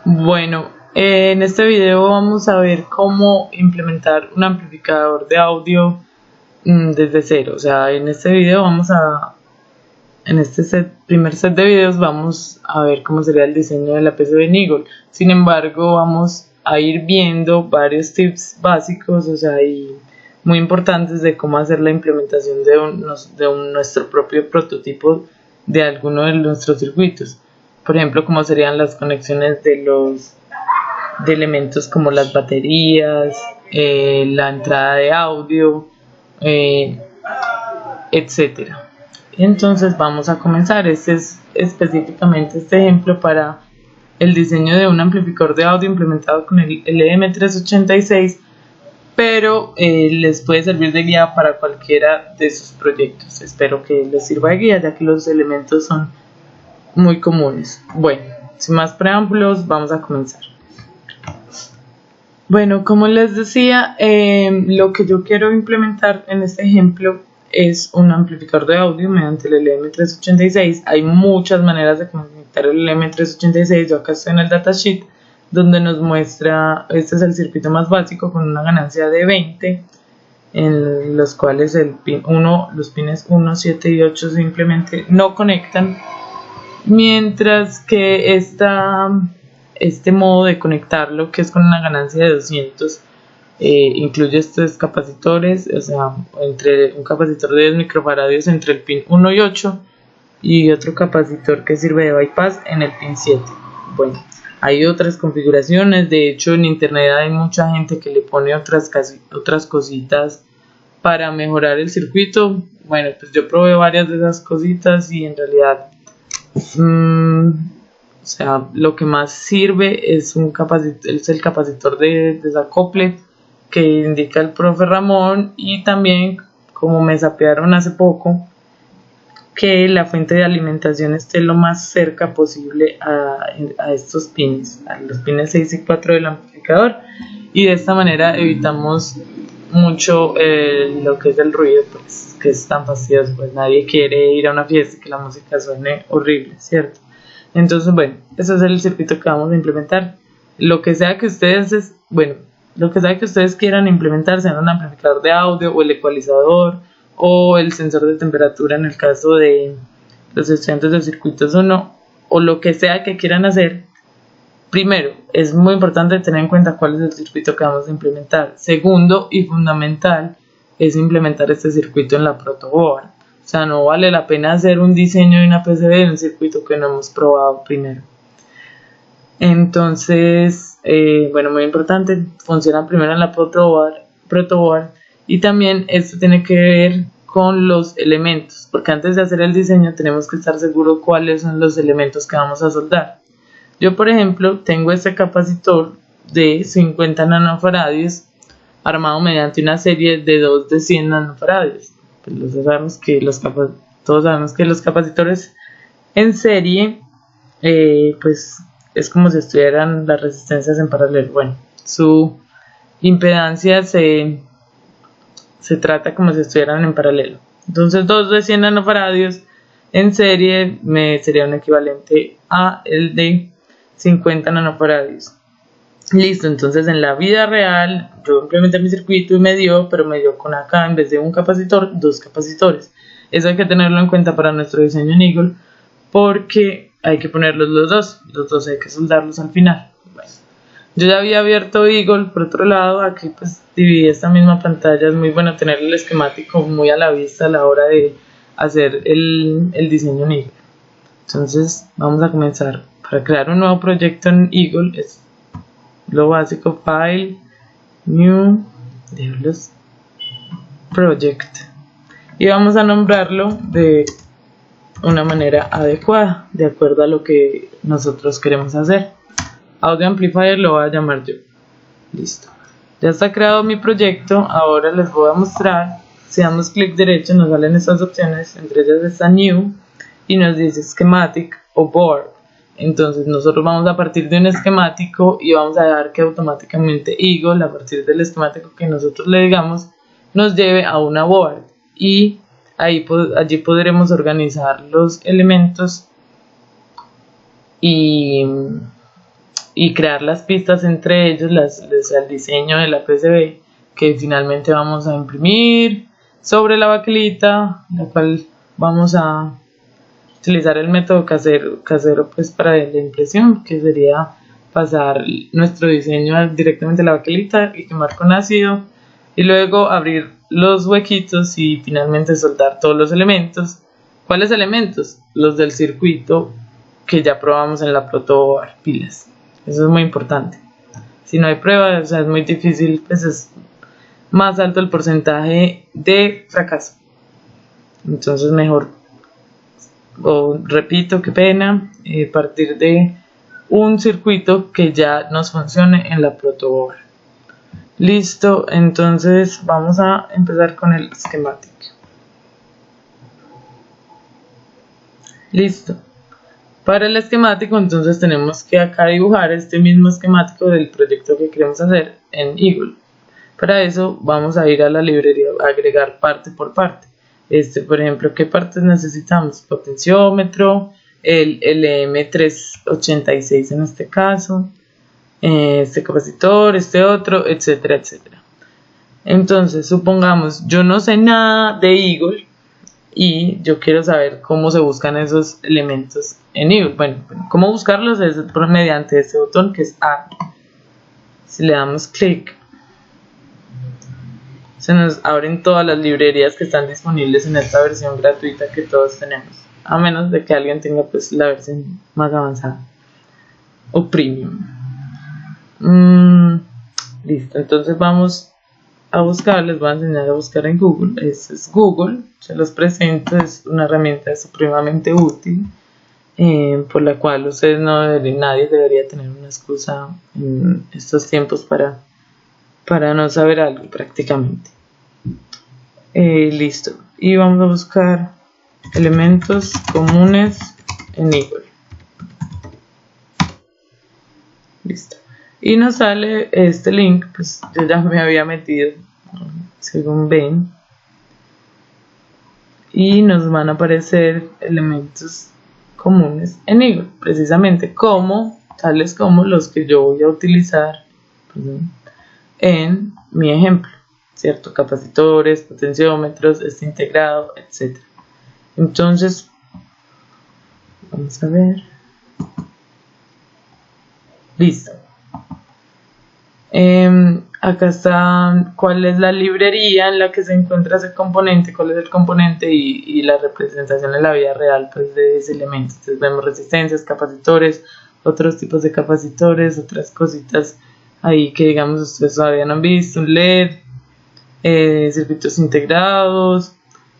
Bueno, en este video vamos a ver cómo implementar un amplificador de audio desde cero. O sea, en este video en este primer set de videos vamos a ver cómo sería el diseño de la PCB en Eagle. Sin embargo, vamos a ir viendo varios tips básicos, o sea, y muy importantes de cómo hacer la implementación de nuestro propio prototipo de alguno de nuestros circuitos. Por ejemplo, cómo serían las conexiones de elementos como las baterías, la entrada de audio, etcétera. Entonces vamos a comenzar. Este es específicamente este ejemplo para el diseño de un amplificador de audio implementado con el LM386, pero les puede servir de guía para cualquiera de sus proyectos. Espero que les sirva de guía, ya que los elementos son muy comunes. Bueno, sin más preámbulos, vamos a comenzar. Bueno, como les decía, lo que yo quiero implementar en este ejemplo es un amplificador de audio mediante el LM386. Hay muchas maneras de conectar el LM386. Yo acá estoy en el datasheet donde nos muestra, este es el circuito más básico con una ganancia de 20, en los cuales los pines 1, 7 y 8 simplemente no conectan, mientras que este modo de conectarlo, que es con una ganancia de 200, incluye estos capacitores, o sea, entre un capacitor de 10 microfaradios entre el pin 1 y 8 y otro capacitor que sirve de bypass en el pin 7. Bueno, hay otras configuraciones. De hecho, en internet hay mucha gente que le pone otras cositas para mejorar el circuito. Bueno, pues yo probé varias de esas cositas y en realidad o sea, lo que más sirve es el capacitor de desacople que indica el profe Ramón, y también, como me sapearon hace poco, que la fuente de alimentación esté lo más cerca posible a estos pines, a los pines 6 y 4 del amplificador, y de esta manera evitamos mucho lo que es el ruido, pues, que es tan fastidioso. Pues nadie quiere ir a una fiesta y que la música suene horrible, ¿cierto? Entonces, bueno, ese es el circuito que vamos a implementar. Lo que sea que ustedes quieran implementar, sea un amplificador de audio o el ecualizador o el sensor de temperatura en el caso de los estudiantes de circuitos 1, o lo que sea que quieran hacer. Primero, es muy importante tener en cuenta cuál es el circuito que vamos a implementar. Segundo y fundamental es implementar este circuito en la protoboard. O sea, no vale la pena hacer un diseño de una PCB en un circuito que no hemos probado primero. Entonces, bueno, muy importante, funciona primero en la protoboard, y también esto tiene que ver con los elementos, porque antes de hacer el diseño tenemos que estar seguros cuáles son los elementos que vamos a soldar. Yo, por ejemplo, tengo este capacitor de 50 nanofaradios armado mediante una serie de 2 de 100 nanofaradios. Pues todos sabemos que los capacitores en serie, pues es como si estuvieran las resistencias en paralelo. Bueno, su impedancia se trata como si estuvieran en paralelo. Entonces 2 de 100 nanofaradios en serie sería un equivalente a el de 50 nanofaradios. Listo, entonces en la vida real yo implementé mi circuito y me dio con acá, en vez de un capacitor, 2 capacitores. Eso hay que tenerlo en cuenta para nuestro diseño en Eagle, porque hay que ponerlos los dos hay que soldarlos al final. Bueno, yo ya había abierto Eagle. Por otro lado, aquí pues dividí esta misma pantalla. Es muy bueno tener el esquemático muy a la vista a la hora de hacer el diseño en Eagle. Entonces vamos a comenzar. Para crear un nuevo proyecto en Eagle es lo básico: File, New, Project, y vamos a nombrarlo de una manera adecuada, de acuerdo a lo que nosotros queremos hacer. Audio Amplifier lo voy a llamar yo. Listo, ya está creado mi proyecto. Ahora les voy a mostrar. Si damos clic derecho nos salen estas opciones, entre ellas está New, y nos dice Schematic o Board. Entonces nosotros vamos a partir de un esquemático y vamos a dejar que automáticamente Eagle, a partir del esquemático que nosotros le digamos, nos lleve a una board, y allí podremos organizar los elementos y y crear las pistas entre ellos, el diseño de la PCB que finalmente vamos a imprimir sobre la baquelita, la cual vamos a utilizar el método casero pues para la impresión, que sería pasar nuestro diseño directamente a la baquelita y quemar con ácido, y luego abrir los huequitos y finalmente soldar todos los elementos. ¿Cuáles elementos? Los del circuito que ya probamos en la protoboard, pilas. Eso es muy importante. Si no hay prueba, o sea, es muy difícil, pues es más alto el porcentaje de fracaso. Entonces mejor, repito, qué pena, partir de un circuito que ya nos funcione en la protoboard. Listo, entonces vamos a empezar con el schematic. Listo. Para el esquemático, entonces tenemos que acá dibujar este mismo esquemático del proyecto que queremos hacer en Eagle. Para eso vamos a ir a la librería a agregar parte por parte. Por ejemplo, ¿qué partes necesitamos? Potenciómetro, el LM386 en este caso, este capacitor, este otro, etcétera, etcétera. Entonces, supongamos, yo no sé nada de Eagle y yo quiero saber cómo se buscan esos elementos en Eagle. Bueno, cómo buscarlos es mediante este botón que es Add. Si le damos clic, se nos abren todas las librerías que están disponibles en esta versión gratuita que todos tenemos, a menos de que alguien tenga pues la versión más avanzada o premium. Listo, entonces vamos a buscar, les voy a enseñar a buscar en Google. Este es Google, se los presento, es una herramienta supremamente útil, por la cual ustedes nadie debería tener una excusa en estos tiempos para no saber algo prácticamente. Listo, y vamos a buscar elementos comunes en Eagle. Listo, y nos sale este link, pues yo ya me había metido según ven, y nos van a aparecer elementos comunes en Eagle, precisamente tales como los que yo voy a utilizar en mi ejemplo, ¿cierto? Capacitores, potenciómetros, integrado, etc. Entonces, vamos a ver. Listo. Acá está cuál es la librería en la que se encuentra ese componente, cuál es el componente y la representación en la vida real pues, de ese elemento. Entonces vemos resistencias, capacitores, otros tipos de capacitores, otras cositas ahí que digamos ustedes todavía no han visto, un LED, circuitos integrados.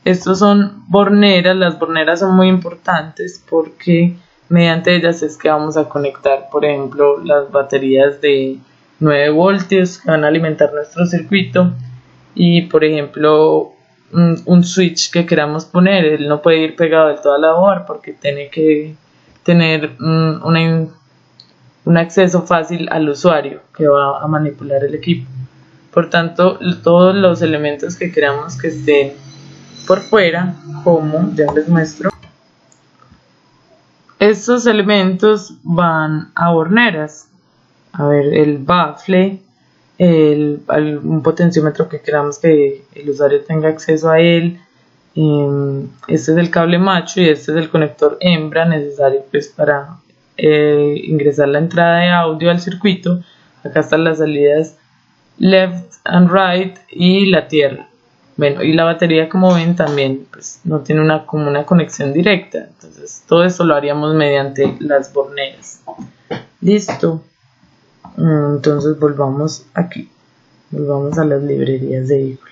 Estos son borneras. Las borneras son muy importantes porque mediante ellas es que vamos a conectar, por ejemplo, las baterías de 9 voltios que van a alimentar nuestro circuito, y por ejemplo un switch que queramos poner, él no puede ir pegado del todo a la board porque tiene que tener un acceso fácil al usuario que va a manipular el equipo. Por tanto, todos los elementos que queramos que estén por fuera, como ya les muestro, estos elementos van a borneras. A ver, el baffle, un potenciómetro que queramos que el usuario tenga acceso a él. Este es el cable macho y este es el conector hembra necesario pues para ingresar la entrada de audio al circuito. Acá están las salidas left and right y la tierra. Bueno, y la batería, como ven, también pues no tiene como una conexión directa. Entonces todo esto lo haríamos mediante las borneras. Listo. Entonces volvamos aquí, volvamos a las librerías de Eagle.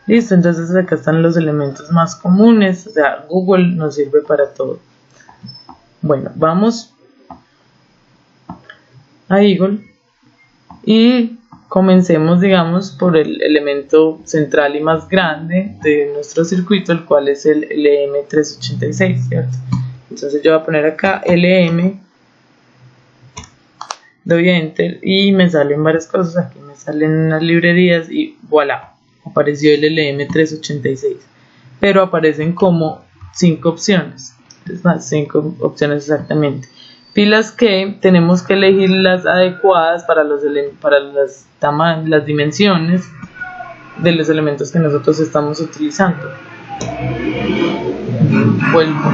Listo, entonces acá están los elementos más comunes, o sea, Google nos sirve para todo. Bueno, vamos a Eagle y comencemos, digamos, por el elemento central y más grande de nuestro circuito, el cual es el LM386, ¿cierto? Entonces yo voy a poner acá LM, doy enter y me salen varias cosas. Aquí me salen las librerías y voilà, apareció el LM386, pero aparecen como 5 opciones, es más, 5 opciones exactamente. Pilas que tenemos que elegir las adecuadas para las dimensiones de los elementos que nosotros estamos utilizando. Vuelvo.